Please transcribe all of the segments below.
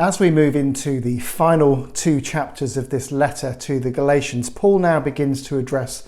As we move into the final two chapters of this letter to the Galatians, Paul now begins to address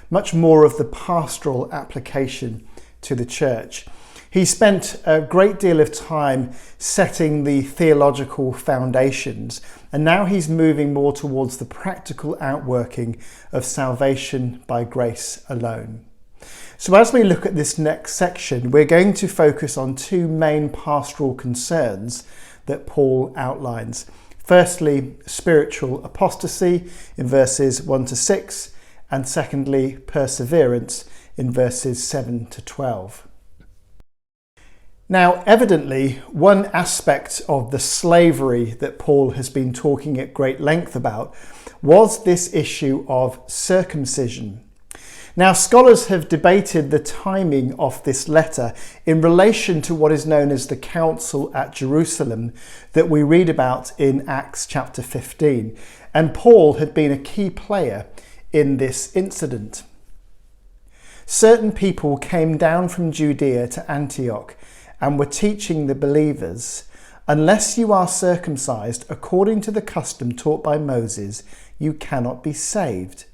much more of the pastoral application to the church. He spent a great deal of time setting the theological foundations, and now he's moving more towards the practical outworking of salvation by grace alone. So as we look at this next section, we're going to focus on two main pastoral concerns that Paul outlines. Firstly, spiritual apostasy in verses 1 to 6, and secondly, perseverance in verses 7 to 12. Now, evidently, one aspect of the slavery that Paul has been talking at great length about was this issue of circumcision. Now, scholars have debated the timing of this letter in relation to what is known as the Council at Jerusalem that we read about in Acts chapter 15. And Paul had been a key player in this incident. Certain people came down from Judea to Antioch and were teaching the believers, "Unless you are circumcised according to the custom taught by Moses, you cannot be saved."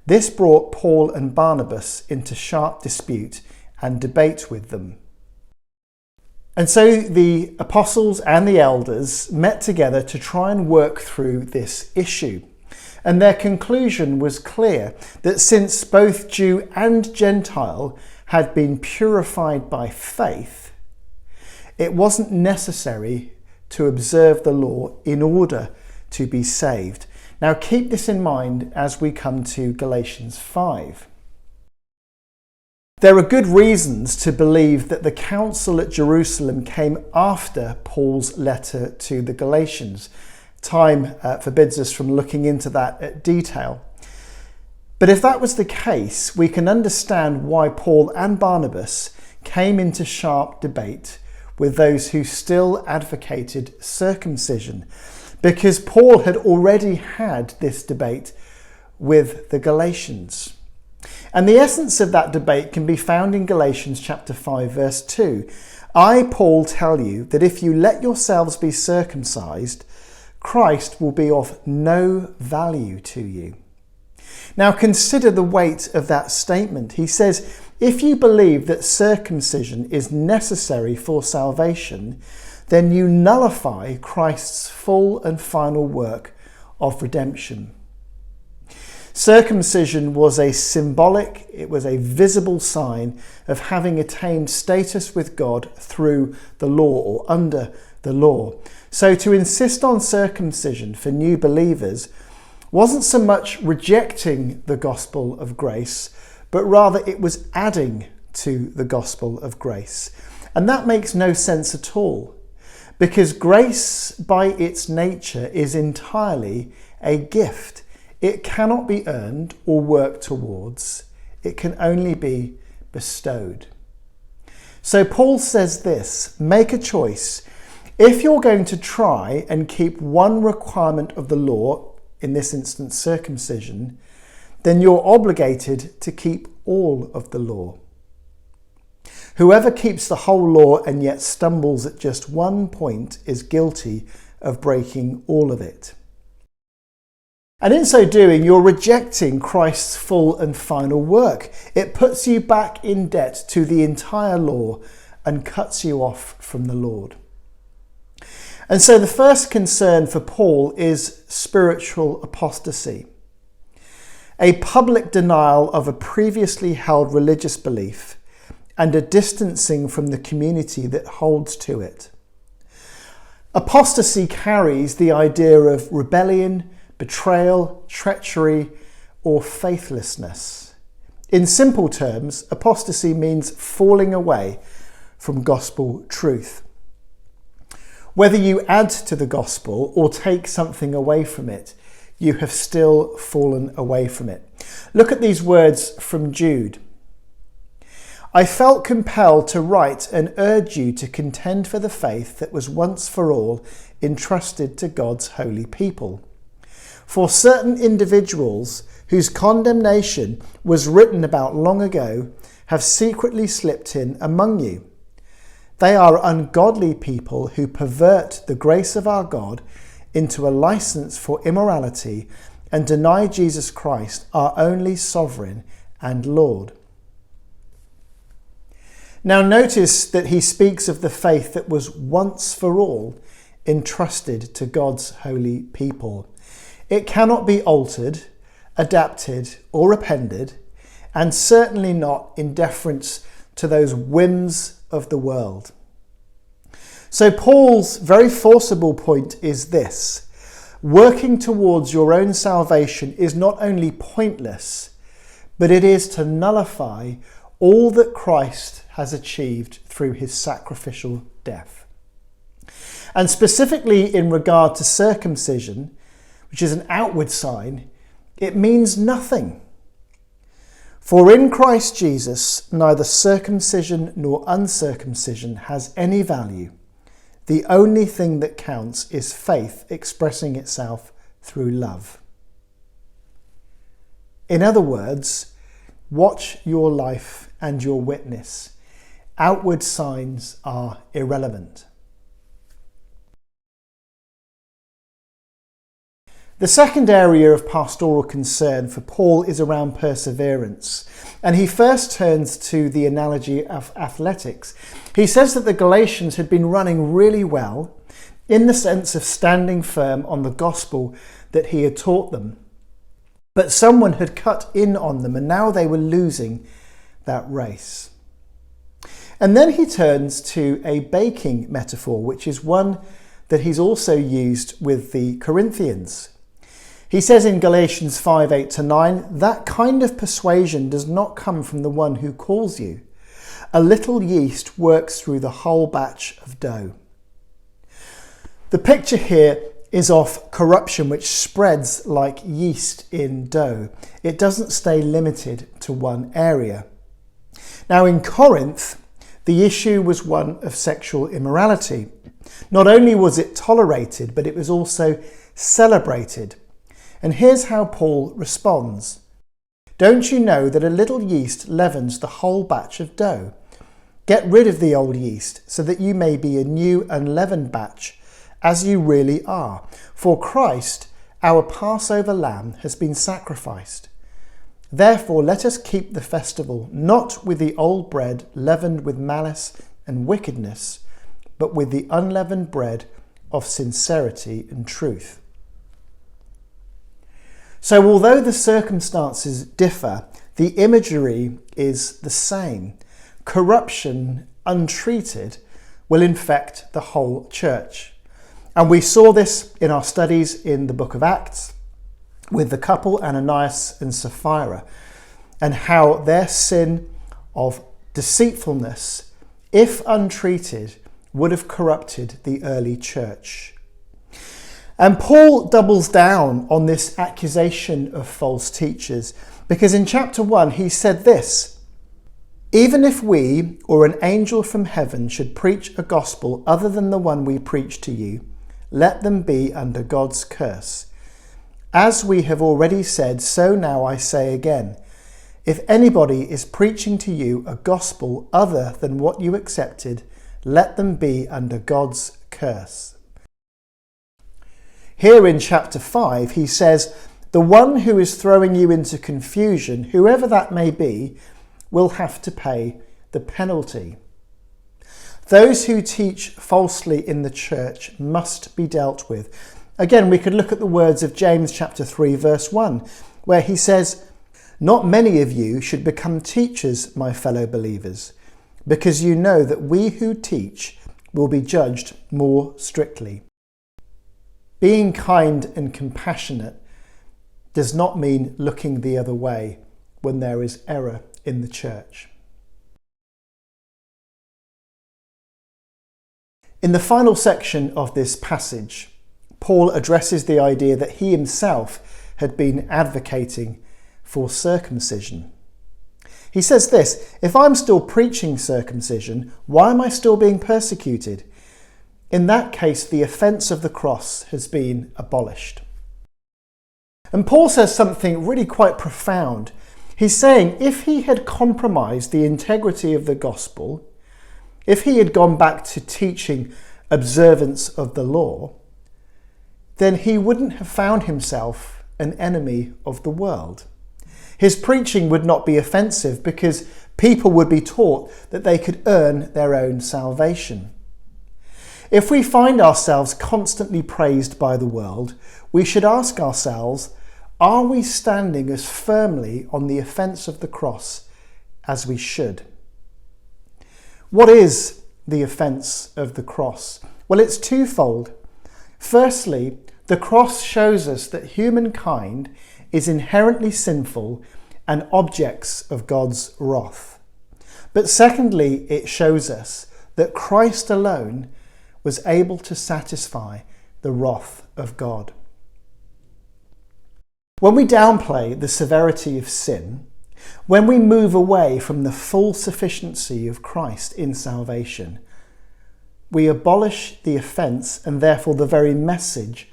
This brought Paul and Barnabas into sharp dispute and debate with them. And so the apostles and the elders met together to try and work through this issue. And their conclusion was clear, that since both Jew and Gentile had been purified by faith, it wasn't necessary to observe the law in order to be saved. Now keep this in mind as we come to Galatians 5. There are good reasons to believe that the council at Jerusalem came after Paul's letter to the Galatians. Time forbids us from looking into that at detail. But if that was the case, we can understand why Paul and Barnabas came into sharp debate with those who still advocated circumcision, because Paul had already had this debate with the Galatians. And the essence of that debate can be found in Galatians chapter 5, verse 2. "I, Paul, tell you that if you let yourselves be circumcised, Christ will be of no value to you." Now consider the weight of that statement. He says, if you believe that circumcision is necessary for salvation, then you nullify Christ's full and final work of redemption. Circumcision was a symbolic, it was a visible sign of having attained status with God through the law or under the law. So to insist on circumcision for new believers wasn't so much rejecting the gospel of grace, but rather it was adding to the gospel of grace. And that makes no sense at all, because grace by its nature is entirely a gift. It cannot be earned or worked towards. It can only be bestowed. So Paul says this: make a choice. If you're going to try and keep one requirement of the law, in this instance circumcision, then you're obligated to keep all of the law. Whoever keeps the whole law and yet stumbles at just one point is guilty of breaking all of it. And in so doing, you're rejecting Christ's full and final work. It puts you back in debt to the entire law and cuts you off from the Lord. And so the first concern for Paul is spiritual apostasy, a public denial of a previously held religious belief and a distancing from the community that holds to it. Apostasy carries the idea of rebellion, betrayal, treachery, or faithlessness. In simple terms, apostasy means falling away from gospel truth. Whether you add to the gospel or take something away from it, you have still fallen away from it. Look at these words from Jude. "I felt compelled to write and urge you to contend for the faith that was once for all entrusted to God's holy people. For certain individuals whose condemnation was written about long ago have secretly slipped in among you. They are ungodly people who pervert the grace of our God into a license for immorality and deny Jesus Christ, our only sovereign and Lord. Now notice that he speaks of the faith that was once for all entrusted to God's holy people. It cannot be altered, adapted or appended, and certainly not in deference to those whims of the world. So Paul's very forcible point is this: working towards your own salvation is not only pointless, but it is to nullify all that Christ has achieved through his sacrificial death. And specifically in regard to circumcision, which is an outward sign, it means nothing. For in Christ Jesus, neither circumcision nor uncircumcision has any value. The only thing that counts is faith expressing itself through love. In other words, watch your life and your witness. Outward signs are irrelevant. The second area of pastoral concern for Paul is around perseverance, and he first turns to the analogy of athletics. He says that the Galatians had been running really well in the sense of standing firm on the gospel that he had taught them, but someone had cut in on them and now they were losing that race. And then he turns to a baking metaphor, which is one that he's also used with the Corinthians. He says in Galatians 5:8-9, that kind of persuasion does not come from the one who calls you. A little yeast works through the whole batch of dough. The picture here is of corruption which spreads like yeast in dough. It doesn't stay limited to one area. Now in Corinth, the issue was one of sexual immorality. Not only was it tolerated, but it was also celebrated. And here's how Paul responds. Don't you know that a little yeast leavens the whole batch of dough? Get rid of the old yeast so that you may be a new unleavened batch, as you really are. For Christ, our Passover lamb, has been sacrificed. Therefore, let us keep the festival not with the old bread leavened with malice and wickedness, but with the unleavened bread of sincerity and truth. So although the circumstances differ, the imagery is the same. Corruption, untreated, will infect the whole church. And we saw this in our studies in the book of Acts with the couple Ananias and Sapphira, and how their sin of deceitfulness, if untreated, would have corrupted the early church. And Paul doubles down on this accusation of false teachers, because in chapter 1 he said this: even if we or an angel from heaven should preach a gospel other than the one we preach to you, let them be under God's curse. As we have already said, so now I say again, if anybody is preaching to you a gospel other than what you accepted, let them be under God's curse. Here in chapter 5, he says, the one who is throwing you into confusion, whoever that may be, will have to pay the penalty. Those who teach falsely in the church must be dealt with. Again, we could look at the words of James chapter 3, verse 1, where he says, not many of you should become teachers, my fellow believers, because you know that we who teach will be judged more strictly. Being kind and compassionate does not mean looking the other way when there is error in the church. In the final section of this passage, Paul addresses the idea that he himself had been advocating for circumcision. He says this: if I'm still preaching circumcision, why am I still being persecuted? In that case, the offence of the cross has been abolished. And Paul says something really quite profound. He's saying if he had compromised the integrity of the gospel, If he had gone back to teaching observance of the law, then he wouldn't have found himself an enemy of the world. His preaching would not be offensive because people would be taught that they could earn their own salvation. If we find ourselves constantly praised by the world, we should ask ourselves, are we standing as firmly on the offence of the cross as we should? What is the offence of the cross? Well, it's twofold. Firstly, the cross shows us that humankind is inherently sinful and objects of God's wrath. But secondly, it shows us that Christ alone was able to satisfy the wrath of God. When we downplay the severity of sin, when we move away from the full sufficiency of Christ in salvation, we abolish the offence and therefore the very message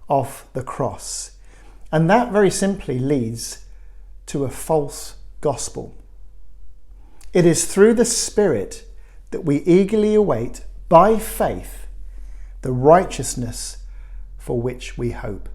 of the cross. And that very simply leads to a false gospel. It is through the Spirit that we eagerly await, by faith, the righteousness for which we hope.